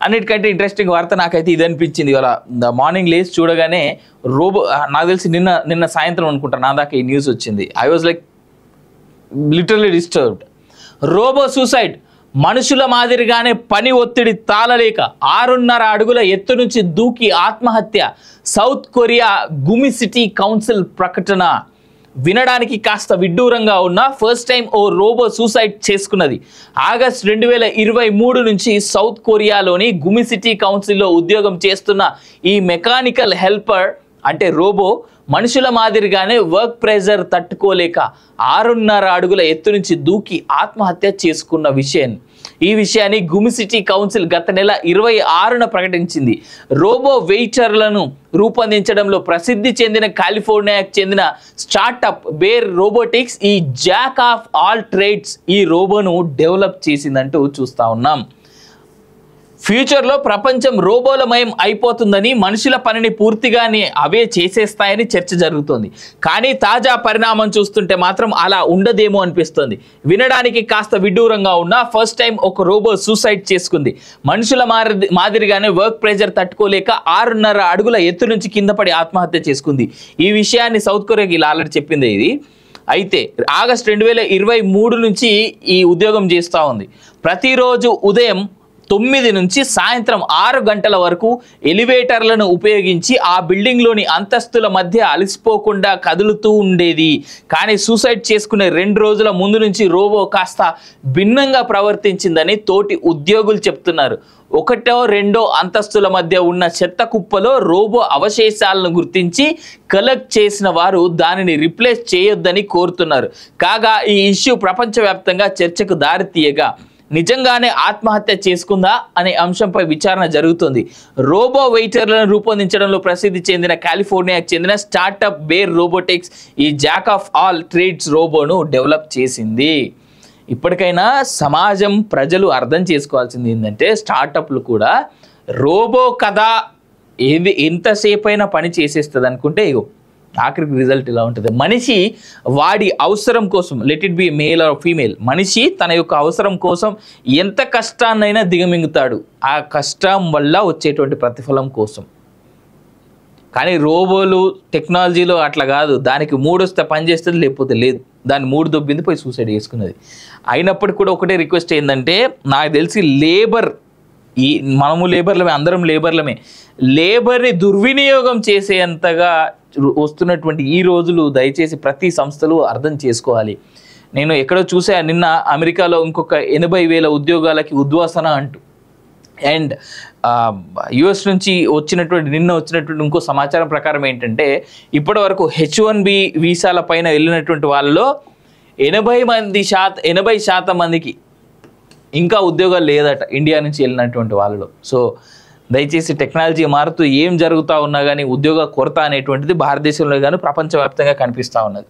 అన్నిటికంటే ఇంట్రెస్టింగ్ వార్త నాకైతే ఇది అనిపించింది. ఇవాళ మార్నింగ్ లేచి చూడగానే రోబో, నాకు తెలిసి నిన్న సాయంత్రం అనుకుంటా నా దాకా ఈ న్యూస్ వచ్చింది. I was like literally disturbed. Robo suicide, మనుషుల మాదిరిగానే పని ఒత్తిడి తాళలేక 6.5 అడుగుల ఎత్తు నుంచి దూకి ఆత్మహత్య. సౌత్ కొరియా గుమి సిటీ కౌన్సిల్ ప్రకటన. వినడానికి కాస్త విడ్డూరంగా ఉన్న ఫస్ట్ టైం ఓ రోబో సూసైడ్ చేసుకున్నది. ఆగస్ట్ 2023 నుంచి సౌత్ కొరియాలోని గుమి సిటీ కౌన్సిల్లో ఉద్యోగం చేస్తున్న ఈ మెకానికల్ హెల్పర్ అంటే రోబో మనుషుల మాదిరిగానే వర్క్ ప్రెజర్ తట్టుకోలేక 6.5 అడుగుల ఎత్తు నుంచి దూకి ఆత్మహత్య చేసుకున్న ఈ విషయాన్ని గుమి సిటీ కౌన్సిల్ గత నెల 26న ప్రకటించింది. రోబో వెయిటర్లను రూపొందించడంలో ప్రసిద్ధి చెందిన కాలిఫోర్నియాకు చెందిన స్టార్టప్ బేర్ రోబోటిక్స్ ఈ జాక్ ఆఫ్ ఆల్ ట్రేడ్స్ ఈ రోబోను డెవలప్ చేసిందంటూ చూస్తా ఉన్నాం. ఫ్యూచర్లో ప్రపంచం రోబోలమయం అయిపోతుందని, మనుషుల పనిని పూర్తిగానే అవే చేసేస్తాయని చర్చ జరుగుతోంది. కానీ తాజా పరిణామం చూస్తుంటే మాత్రం అలా ఉండదేమో అనిపిస్తుంది. వినడానికి కాస్త విడ్డూరంగా ఉన్న ఫస్ట్ టైం ఒక రోబో సూసైడ్ చేసుకుంది. మనుషుల మాదిరిగానే వర్క్ ప్రెజర్ తట్టుకోలేక 6.5 అడుగుల ఎత్తు నుంచి కింద పడి ఆత్మహత్య చేసుకుంది. ఈ విషయాన్ని సౌత్ కొరియాకి ఇలా ఆల్రెడీ చెప్పింది. ఇది అయితే ఆగస్ట్ 2023 నుంచి ఈ ఉద్యోగం చేస్తూ ఉంది. ప్రతిరోజు ఉదయం 9 నుంచి సాయంత్రం 6 గంటల వరకు ఎలివేటర్లను ఉపయోగించి ఆ బిల్డింగ్లోని అంతస్తుల మధ్య అలసిపోకుండా కదులుతూ ఉండేది. కానీ సూసైడ్ చేసుకునే 2 రోజుల ముందు నుంచి రోబో కాస్త భిన్నంగా ప్రవర్తించిందని తోటి ఉద్యోగులు చెప్తున్నారు. 1, 2 అంతస్తుల మధ్య ఉన్న చెత్త కుప్పలో రోబో అవశేషాలను గుర్తించి కలెక్ట్ చేసిన వారు దానిని రిప్లేస్ చేయొద్దని కోరుతున్నారు. కాగా ఈ ఇష్యూ ప్రపంచవ్యాప్తంగా చర్చకు దారితీయగా నిజంగానే ఆత్మహత్య చేసుకుందా అనే అంశంపై విచారణ జరుగుతుంది. రోబో వెయిటర్లను రూపొందించడంలో ప్రసిద్ధి చెందిన కాలిఫోర్నియాకు చెందిన స్టార్టప్ బేర్ రోబోటిక్స్ ఈ జాక్ ఆఫ్ ఆల్ ట్రేడ్స్ రోబోను డెవలప్ చేసింది. ఇప్పటికైనా సమాజం, ప్రజలు అర్థం చేసుకోవాల్సింది ఏంటంటే స్టార్టప్లు కూడా రోబో కదా ఎంతసేపు అయినా పని చేసేస్తుంది అనుకుంటే ఇగో ఆఖరికి రిజల్ట్ ఇలా ఉంటుంది. మనిషి వాడి అవసరం కోసం, let it be male or female, మనిషి తన యొక్క అవసరం కోసం ఎంత కష్టాన్నైనా దిగమింగుతాడు ఆ కష్టం వల్ల వచ్చేటువంటి ప్రతిఫలం కోసం. కానీ రోబోలు టెక్నాలజీలో అట్లా కాదు. దానికి 3 వస్తే పని చేస్తుంది, లేకపోతే లేదు. దాన్ని 3 దొబ్బింది, పోయి సూసైడ్ చేసుకున్నది. అయినప్పటికీ కూడా ఒకటే రిక్వెస్ట్ ఏంటంటే, నాకు తెలిసి మనము లేబర్లమే, అందరం లేబర్లమే, లేబర్ని దుర్వినియోగం చేసేంతగా వస్తున్నటువంటి ఈ రోజులు దయచేసి ప్రతి సంస్థలు అర్థం చేసుకోవాలి. నేను ఎక్కడో చూసా నిన్న, అమెరికాలో ఇంకొక 80,000 ఉద్యోగాలకి ఉద్వాసన అంటూ. అండ్ యుఎస్ నుంచి నిన్న వచ్చినటువంటి ఇంకో సమాచారం ప్రకారం ఏంటంటే, ఇప్పటి వరకు H1B వీసాల పైన వెళ్ళినటువంటి వాళ్ళలో 80% మందికి ఇంకా ఉద్యోగాలు లేదట ఇండియా నుంచి వెళ్ళినటువంటి వాళ్ళలో. సో దయచేసి టెక్నాలజీ మారుతూ ఏం జరుగుతూ ఉన్నా కానీ ఉద్యోగ కొరత అనేటువంటిది భారతదేశంలో కానీ ప్రపంచవ్యాప్తంగా కనిపిస్తూ ఉన్నది.